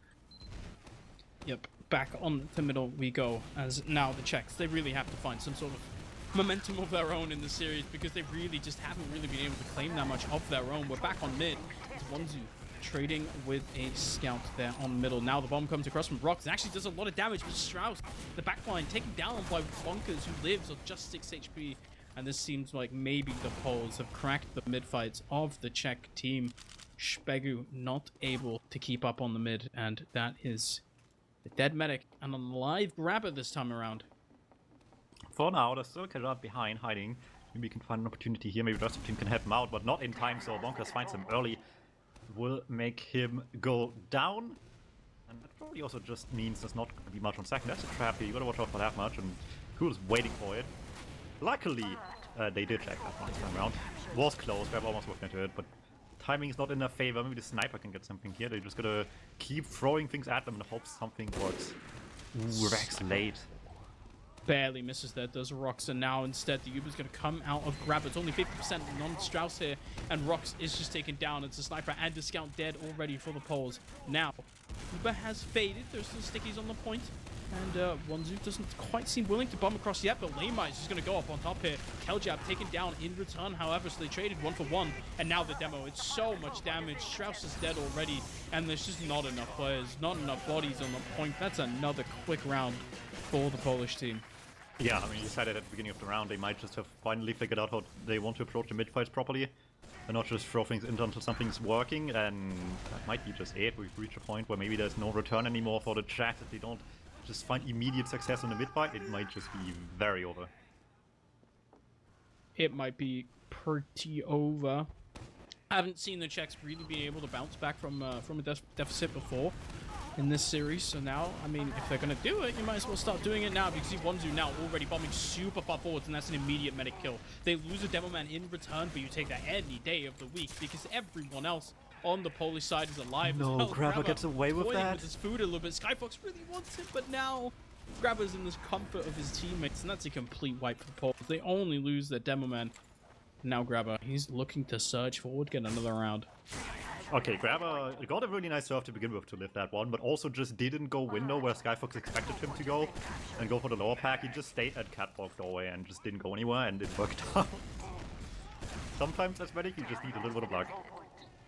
Yep, back on the middle we go, as now the Czechs, they really have to find some sort of momentum of their own in the series because they really just haven't really been able to claim that much of their own. We're back on mid. It's Wanzu trading with a scout there on middle. Now the bomb comes across from Brox and actually does a lot of damage, but Strauss, the backline, taken down by Bonkers, who lives on just 6 HP. And this seems like maybe the Poles have cracked the mid fights of the Czech team. shpeghu not able to keep up on the mid, and that is the dead medic and a live grabber this time around. For now, there's still Kajab behind, hiding. Maybe we can find an opportunity here. Maybe the rest of the team can help him out, but not in time, so Bonkers finds him early. Will make him go down. And that probably also just means there's not going to be much on second. That's a trap here. You gotta watch out for that much, and Cool's waiting for it. Luckily, they did check that one this time around. Was close, we have almost walked into it, but timing is not in their favor. Maybe the sniper can get something here. They just gotta keep throwing things at them and hope something works. Ooh, Rex late. Barely misses that, does Rox, and now instead the Uber's going to come out of grab. It's only 50% non-Strauss here, and Rox is just taken down. It's a sniper and a scout dead already for the Poles. Now, Uber has faded. There's still stickies on the point, and Wanzu doesn't quite seem willing to bomb across yet, but Lamite is just going to go up on top here. Keljab taken down in return, however, so they traded 1 for 1, and now the demo. It's so much damage. Strauss is dead already, and there's just not enough players, not enough bodies on the point. That's another quick round for the Polish team. Yeah, I mean, you said it at the beginning of the round, they might just have finally figured out how they want to approach the mid-fights properly, and not just throw things in until something's working, and that might be just it. We've reached a point where maybe there's no return anymore for the Czechs. If they don't just find immediate success in the mid-fight, it might just be very over. It might be pretty over. I haven't seen the Czechs really be able to bounce back from a deficit before in this series, so now, I mean, if they're gonna do it, you might as well start doing it now, because you see Wanzu now already bombing super far forwards, and that's an immediate medic kill. They lose a demo man in return, but you take that any day of the week, because everyone else on the Polish side is alive as well. No, Grabber gets away with that. With his food a little bit. Skyfox really wants it, but now Grabber's in this comfort of his teammates, and that's a complete wipe for the Poles. They only lose their demo man. Now Grabber, he's looking to surge forward, get another round. Okay, Grabber got a really nice serve to begin with to lift that one, but also just didn't go window where Skyfox expected him to go and go for the lower pack. He just stayed at catwalk doorway and just didn't go anywhere, and it worked out. Sometimes that's medic, you just need a little bit of luck.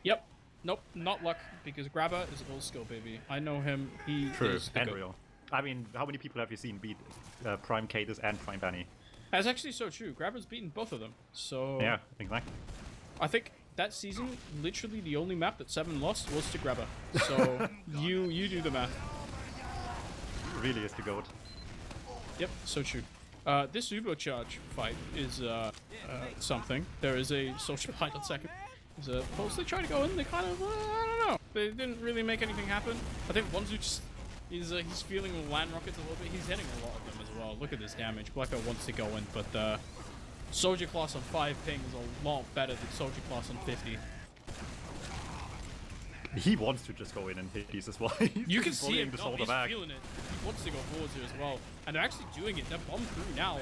Yep. Nope, not luck, because Grabber is all skill, baby. I know him. He True, is the and goat. real. I mean, how many people have you seen beat Prime Cadus and Prime Benny? That's actually so true. Grabber's beaten both of them, so... Yeah, exactly. I think that season, literally the only map that 7 lost was to Grabber. So you do the math. Really is the GOAT. Yep, so true. This Ubercharge fight is something. There is a social pilot second. There's a pulse. They try to go in. They kind of, I don't know. They didn't really make anything happen. I think Wanzu just he's feeling the land rockets a little bit. He's hitting a lot of them as well. Look at this damage. Blacko wants to go in, but Soldier class on 5 ping is a lot better than Soldier class on 50. He wants to just go in and hit these as well. You can see him. No, he's feeling it. He wants to go forwards here as well. And they're actually doing it. They're bombed through now.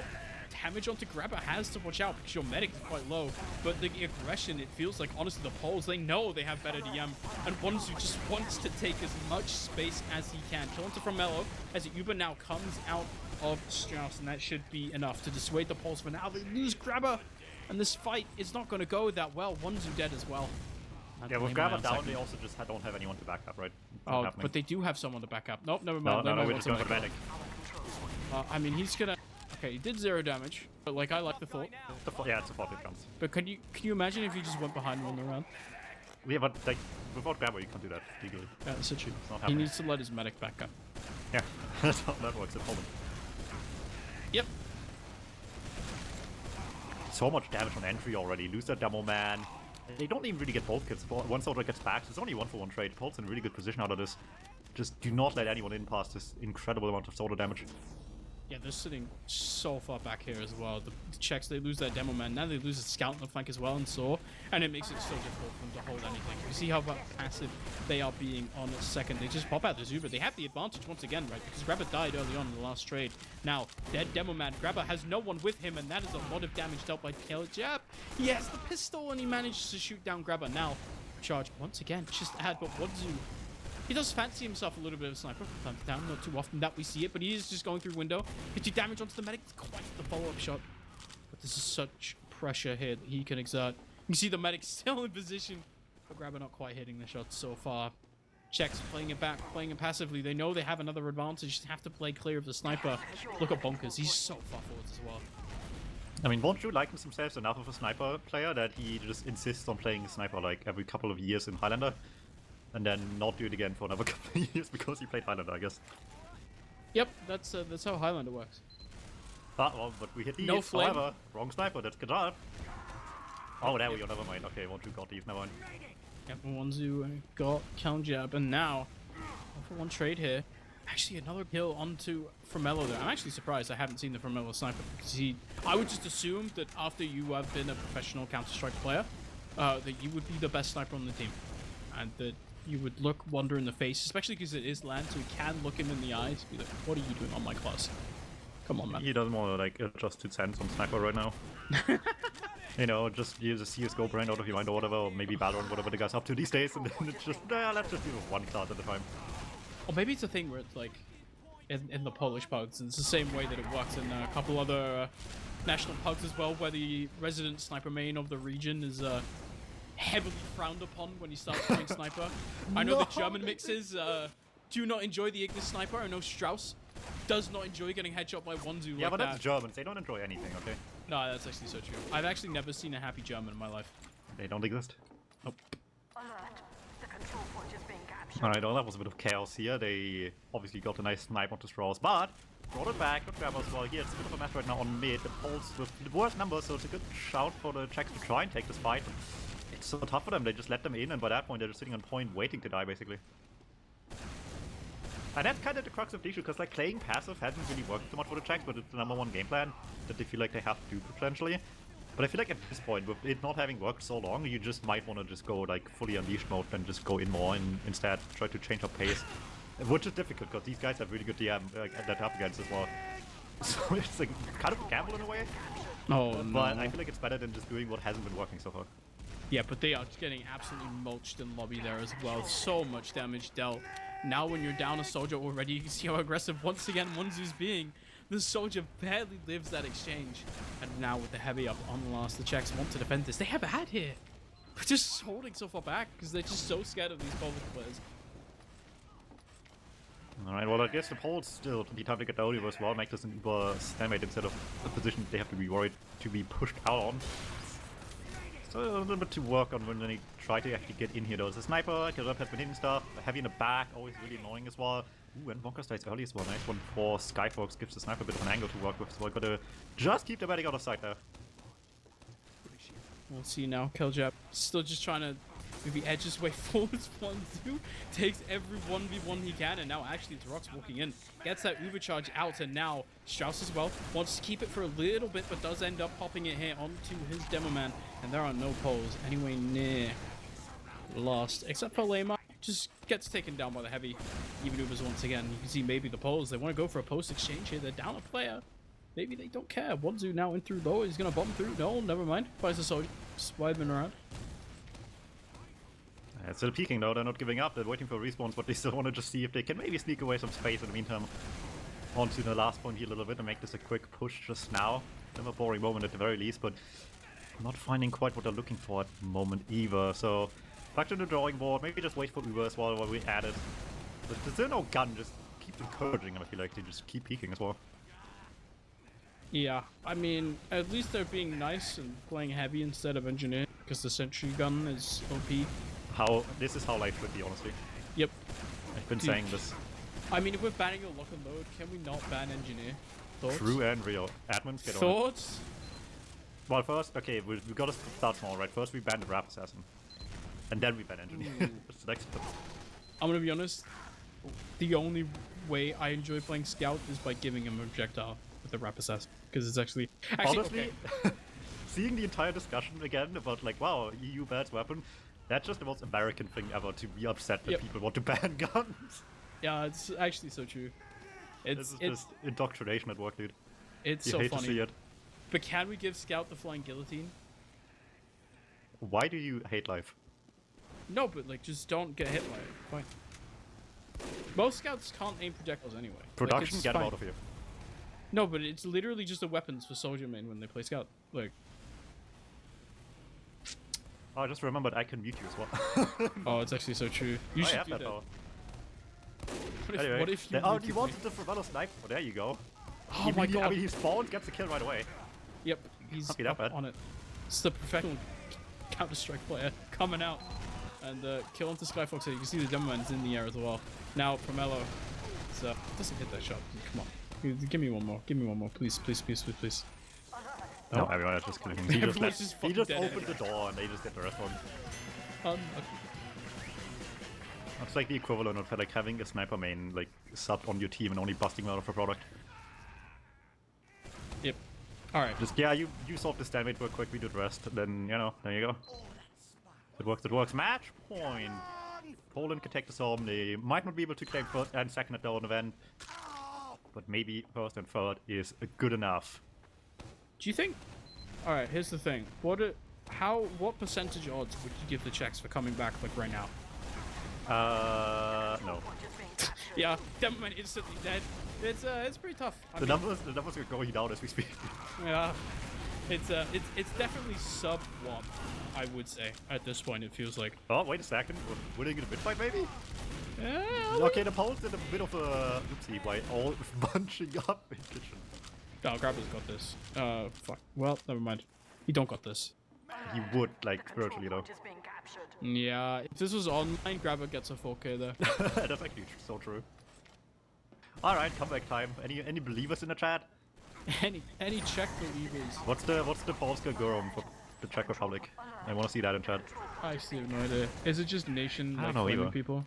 Damage onto Grabber has to watch out because your medic is quite low. But the aggression, it feels like, honestly, the Poles, they know they have better DM. And Wanzu just wants to take as much space as he can. Kill onto from Mello as Uber now comes out of Strauss. And that should be enough to dissuade the Poles for now. They lose Grabber. And this fight is not going to go that well. Wanzu dead as well. Yeah, with Grabber down, they also just don't have anyone to back up, right? Oh, but they do have someone to back up. Nope, never mind. No, we're just going for the medic. I mean, he's gonna... Okay, he did 0 damage, but like, I like the thought. Yeah, it's a 40 chance. But can you imagine if you just went behind one around? Yeah, but like, without Grabber, you can't do that legally. Yeah, that's so true. He needs to let his medic back up. Yeah, that's how that works at Poland. Yep. So much damage on entry already. Lose that demo man. They don't even really get both kills. One soldier gets back. It's only 1-for-1 trade. Pole's in a really good position out of this. Just do not let anyone in past this incredible amount of soldier damage. Yeah, they're sitting so far back here as well. The Czechs, they lose their demo man. Now they lose a scout on the flank as well and Saw. And it makes it so difficult for them to hold anything. You see how passive they are being on a second. They just pop out the Zuber. They have the advantage once again, right? Because Grabber died early on in the last trade. Now, dead demo man. Grabber has no one with him, and that is a lot of damage dealt by Jab. He has the pistol, and he managed to shoot down Grabber. Now, charge once again. Just add, but Wanzu, he does fancy himself a little bit of a sniper from time to time. Not too often that we see it, but he is just going through window. 50 damage onto the medic. It's quite the follow-up shot. But this is such pressure here that he can exert. You see the medic still in position, but Grabber not quite hitting the shot so far. Czechs playing it back, playing it passively. They know they have another advantage. Just have to play clear of the sniper. Look at Bonkers. He's so far forwards as well. I mean, Bonju likens himself enough of a sniper player that he just insists on playing sniper like every couple of years in Highlander. And then not do it again for another couple of years because he played Highlander, I guess. Yep, that's how Highlander works. But we hit these. No flame. However, wrong sniper, that's good job. Oh, there we go, never mind. Okay, Bonju got these, never mind. Yep, Wanzu got Jab, and now, for one trade here. Actually, another kill onto Formello there. I'm actually surprised I haven't seen the Formello sniper because I would just assume that after you have been a professional Counter-Strike player, that you would be the best sniper on the team. And that you would look Wonder in the face, especially because it is land, so you can look him in the eyes and be like, what are you doing on my class? Come on, man. He doesn't want to like adjust 2 cents on sniper right now. You know, just use a CSGO brand out of your mind or whatever, or maybe Valorant, whatever the guy's up to these days, and then it's just, let's just do one class at a time. Or maybe it's a thing where it's like, in the Polish pugs, it's the same way that it works in a couple other national pugs as well, where the resident sniper main of the region is heavily frowned upon when you start playing sniper. I know the German mixes do not enjoy the Ignis sniper. I know Strauss does not enjoy getting headshot by Wanzu. Yeah, like but that. that's Germans. They don't enjoy anything, okay? No, that's actually so true. I've actually never seen a happy German in my life. They don't exist. Nope. Alright, well, that was a bit of chaos here. They obviously got a nice snipe onto Strauss, but brought it back. Good grab as well. Here, it's a bit of a mess right now on mid. The Poles with the worst numbers, so it's a good shout for the Czechs to try and take this fight. It's so tough for them. They just let them in, and by that point, they're just sitting on point, waiting to die, basically. And that's kind of the crux of the issue, because like playing passive hasn't really worked too much for the Czechs, but it's the #1 game plan that they feel like they have to do potentially. But I feel like at this point, with it not having worked so long, you just might want to just go like fully unleashed mode and just go in more and instead try to change up pace. Which is difficult, because these guys have really good DM that up against as well. So it's like kind of a gamble in a way. Oh, but no. I feel like it's better than just doing what hasn't been working so far. Yeah, but they are getting absolutely mulched in lobby there as well. So much damage dealt. Now when you're down a soldier already, you can see how aggressive once again Wanzu's being. The soldier barely lives that exchange. And now with the heavy up on the last, the Czechs want to defend this. They have a hat here. But just holding so far back because they're just so scared of these Polish players. Alright, well I guess the Poles still need time to get out as well, make this an Uber stalemate instead of a position they have to be worried to be pushed out on. So a little bit to work on when they try to actually get in here though. The sniper, Gerard has been hitting stuff, heavy in the back, always really annoying as well. Ooh, and Wonka stays early as well. Nice one for Skyfox, gives the sniper a bit of an angle to work with, so I gotta just keep the medic out of sight there. We'll see now. Keljap still just trying to maybe edge his way forwards. 1-2 takes every 1v1 he can, and now actually it's Rox walking in. Gets that Uber charge out, and now Strauss as well wants to keep it for a little bit, but does end up popping it here onto his demo man, and there are no poles anywhere near lost, except for Lema. Just gets taken down by the heavy. Even Ubers once again. You can see maybe the poles. They want to go for a post exchange here. They're down a player. Maybe they don't care. Wanzu now in through low. He's going to bomb through. No, never mind. Finds the soldier. Swiping around. It's still peeking though. They're not giving up. They're waiting for respawns, but they still want to just see if they can maybe sneak away some space in the meantime. Onto the last point here a little bit and make this a quick push just now. Never a boring moment at the very least, but not finding quite what they're looking for at the moment either. So back to the drawing board. Maybe just wait for Uber as well while we add it. But there's still no gun. Just keep encouraging them. I feel like they just keep peeking as well. Yeah, I mean, at least they're being nice and playing heavy instead of engineer, because the sentry gun is OP. This is how life should be, honestly. Yep. I've been saying this. I mean, if we're banning a lock and load, can we not ban engineer? Thoughts? True and real. Admins, get Thoughts? on it. Well, first, okay, we gotta start small, right? First we ban the Rap Assassin. And then we ban engineer. That's the next step. I'm gonna be honest, the only way I enjoy playing Scout is by giving him a projectile with the Rap Assassin, because it's actually honestly, okay. Seeing the entire discussion again about like, wow, EU bans weapon, that's just the most American thing ever, to be upset that people want to ban guns. Yeah, it's actually so true. It's just indoctrination at work, dude. It's you so hate funny. to see it. But can we give Scout the flying guillotine? Why do you hate life? No, but like, just don't get hit by it. Fine. Most Scouts can't aim projectiles anyway. Production, like, get them out of here. No, but it's literally just the weapons for soldier main when they play Scout. Like. Oh, I just remembered I can mute you as well. Oh, it's actually so true. You should have do that that. power. Anyway, what if you wanted the Fravelo snipe. Oh, there you go. Oh my god. I mean, he spawned, gets the kill right away. Yep, he's up on it. It's the professional Counter-Strike player coming out. And kill onto Skyfox here. You can see the demo man's in the air as well. Now, Promello. So, doesn't hit that shot. Come on. Give me one more. Give me one more. Please, please, please, please, please. No, everyone is just killing him. He just opened the door and they just get the rest one. It's like the equivalent of like having a sniper main like subbed on your team and only busting out of a product. Yep. Alright. Just, yeah, you solve the stalemate real quick, we do the rest, then, you know, there you go. It works, it works. Match point! Poland can take this home. They might not be able to claim first and second at their own event, but maybe first and third is good enough. Do you think... Alright, here's the thing. What percentage odds would you give the Czechs for coming back, like, right now? No. Yeah, Demoman instantly dead. It's pretty tough. The numbers are going down as we speak. Yeah. It's definitely sub 1, I would say. At this point, it feels like. Oh, wait a second. We're winning in a mid fight, maybe? Yeah. Okay, the Poles did a bit of a oopsie by all bunching up in kitchen. Oh, Grabber's got this. Fuck. Well, never mind. He don't got this. He would, like, virtually, though. Yeah, if this was online, Grabber gets a 4K there. That's actually so true. Alright, comeback time. Any believers in the chat? Any Czech believers? What's the Polska Gorum for the Czech Republic? I want to see that in chat. I still have no idea. Is it just nation like blaming people?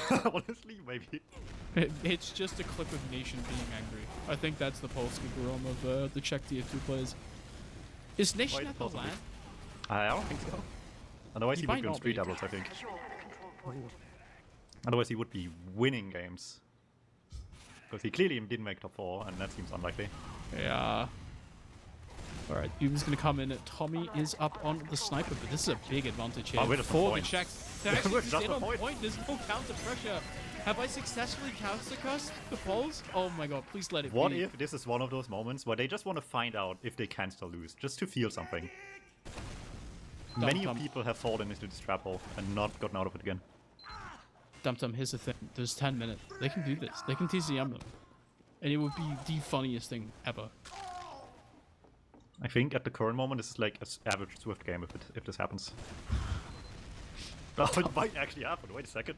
Honestly, maybe. It's just a clip of nation being angry. I think that's the Polska Gorum of the Czech TF2 players. Is nation at the LAN? I don't think so. Otherwise he would be on street doubles, I think. Otherwise he would be winning games. Because he clearly didn't make top 4, and that seems unlikely. Yeah. Alright, Uber's gonna come in. Tommy is up on the sniper, but this is a big advantage here for the Czechs. They're actually just in on point. There's no counter pressure. Have I successfully counter-cussed the Poles? Oh my god, please let it be. What if this is one of those moments where they just want to find out if they can still lose, just to feel something? Many people have fallen into this trap hole and not gotten out of it again. Dum-Tum, here's the thing. There's 10 minutes. They can do this. They can tease the emblem. And it would be the funniest thing ever. I think at the current moment this is like an average Swift game if this happens. Oh, it might actually happen. Wait a second.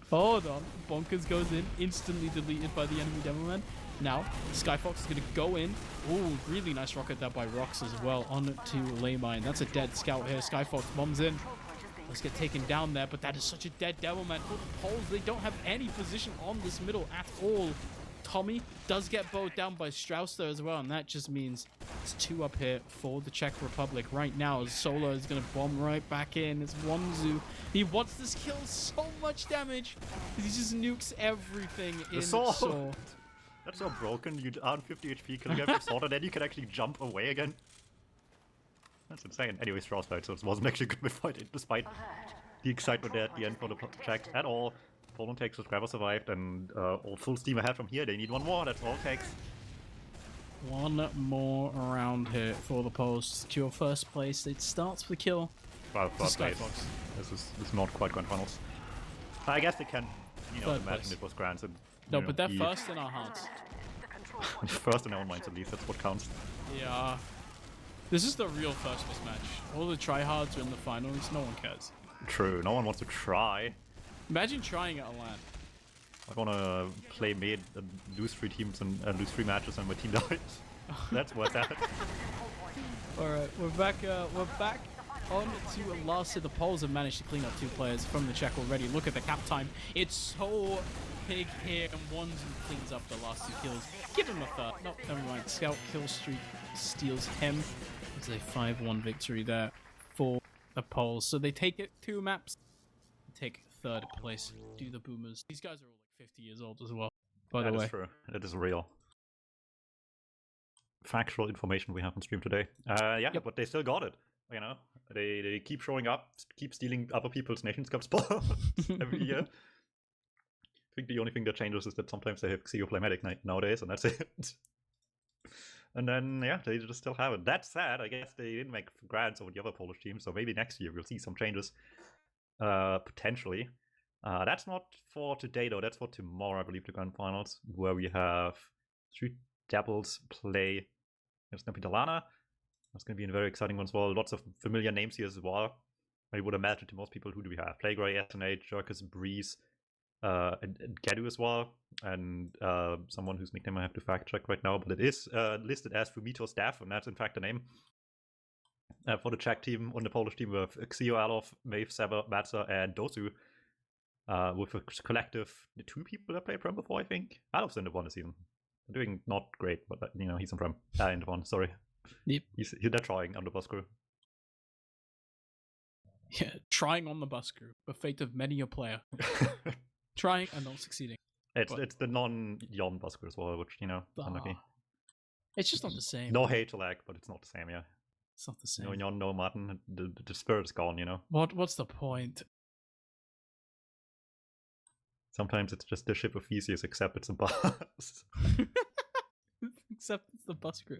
Hold on. Bonkers goes in, instantly deleted by the enemy demo man. Now, Skyfox is going to go in. Ooh, really nice rocket there by Rox as well. On to Laymine. That's a dead scout here. Skyfox bombs in. Let's get taken down there, but that is such a dead demo man. For the Poles, they don't have any position on this middle at all. Tommy does get bowed down by Strauss there as well, and that just means it's 2 up here for the Czech Republic. Right now, Solo is going to bomb right back in. It's Wanzu. He wants this kill so much damage. He just nukes everything in Saw. That's so broken. You aren't 50 HP, killing every sword, and then you can actually jump away again. That's insane. Anyway, Strauss died, so it wasn't actually a good fight, despite the excitement there at the end for the Czechs at all. Poland takes, subscriber survived, and all full steam ahead from here. They need 1 more, that's all it takes. 1 more round here for the Poles to secure first place. It starts with a kill. Well, first place. This is not quite grand finals. I guess they can, imagine it was grand. And, no, but they're first in our hearts. First in our own minds, at least, that's what counts. Yeah. This is the real first place match. All the tryhards are in the finals, no one cares. True, no one wants to try. Imagine trying at a LAN. I wanna play mid and lose 3 teams and lose 3 matches and my team dies. That's worth that. Alright, we're back on to last hit. The Poles have managed to clean up 2 players from the Czech already. Look at the cap time. It's so big here, and Wanzu cleans up the last 2 kills. Give him a third. No, never mind. Scout kill streak steals him. It's a 5-1 victory there for the Poles. So they take it 2 maps. Take 3rd place. Do the Boomers. These guys are all like 50 years old as well, by the way. That is true. That is real. Factual information we have on stream today. Yep. But they still got it. They keep showing up, keep stealing other people's Nations Cup spots every year. I think the only thing that changes is that sometimes they have Xeo play Medic nowadays, and that's it. And then, they just still have it. That said, I guess they didn't make grands over the other Polish teams, so maybe next year we'll see some changes. Potentially. That's not for today, though. That's for tomorrow, I believe, the grand finals, where we have 3 Devils play against Napitalana. That's going to be a very exciting one as well. Lots of familiar names here as well. I would imagine to most people, who do we have? Playgray, SNH, Jerkus, Breeze, and Gedu as well. And someone whose nickname I have to fact check right now, but it is listed as Fumitos Staff, and that's in fact the name. For the Czech team, on the Polish team, we have Xeo, Alov, Maeve, Sever, Matza, and Dosu. With a collective 2 people that played Prem before, I think. Alov's in the one this season. Doing not great, but he's in Prem. In the one, sorry. Yep. They're trying on the bus crew. Yeah, trying on the bus crew. The fate of many a player. Trying and not succeeding. It's the non-Yon bus crew as well, which, unlucky. It's just not the same. No hate to lag, but it's not the same, yeah. It's not the same. No Yon, no Martin. The spirit's gone, What's the point? Sometimes it's just the ship of Theseus, except it's a bus. Except it's the bus crew.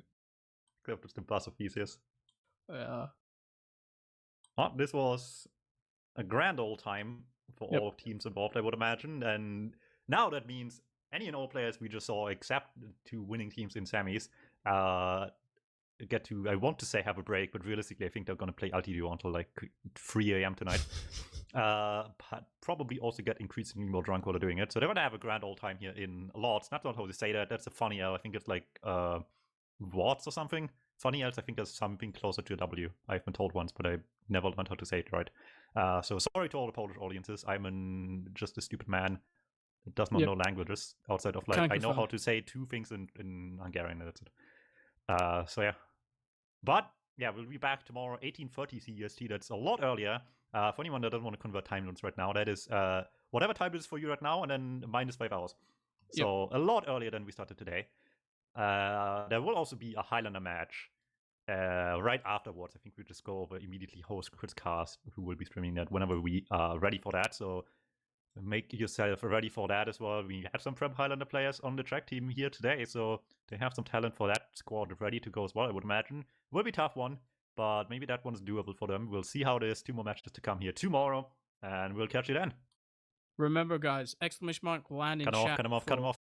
Except it's the bus of Theseus. Yeah. This was a grand old time for all teams involved, I would imagine. And now that means any and all players we just saw, except 2 winning teams in semis, get to, I want to say have a break, but realistically I think they're going to play Altiduo until like 3 a.m. tonight. Probably also get increasingly more drunk while they're doing it. So they're going to have a grand old time here in Lords. That's not how they say that. That's a funny L. I think it's like Wards or something. Funny L's, I think there's something closer to a W. I've been told once, but I never learned how to say it right. So sorry to all the Polish audiences. I'm just a stupid man that does not know languages outside of I know how to say 2 things in Hungarian, and that's it. So yeah. But yeah, we'll be back tomorrow, 18:30 CEST. That's a lot earlier. For anyone that doesn't want to convert time zones right now, that is whatever time it is for you right now, and then minus 5 hours. So a lot earlier than we started today. There will also be a Highlander match right afterwards. I think we'll just go over immediately host Chris Cast, who will be streaming that whenever we are ready for that. So make yourself ready for that as well. We have some Prem Highlander players on the track team here today, so they have some talent for that squad ready to go as well, I would imagine. Will be a tough one, but maybe that one's doable for them. We'll see how there's 2 more matches to come here tomorrow, and we'll catch you then. Remember, guys, !LAN in chat. Cut him off.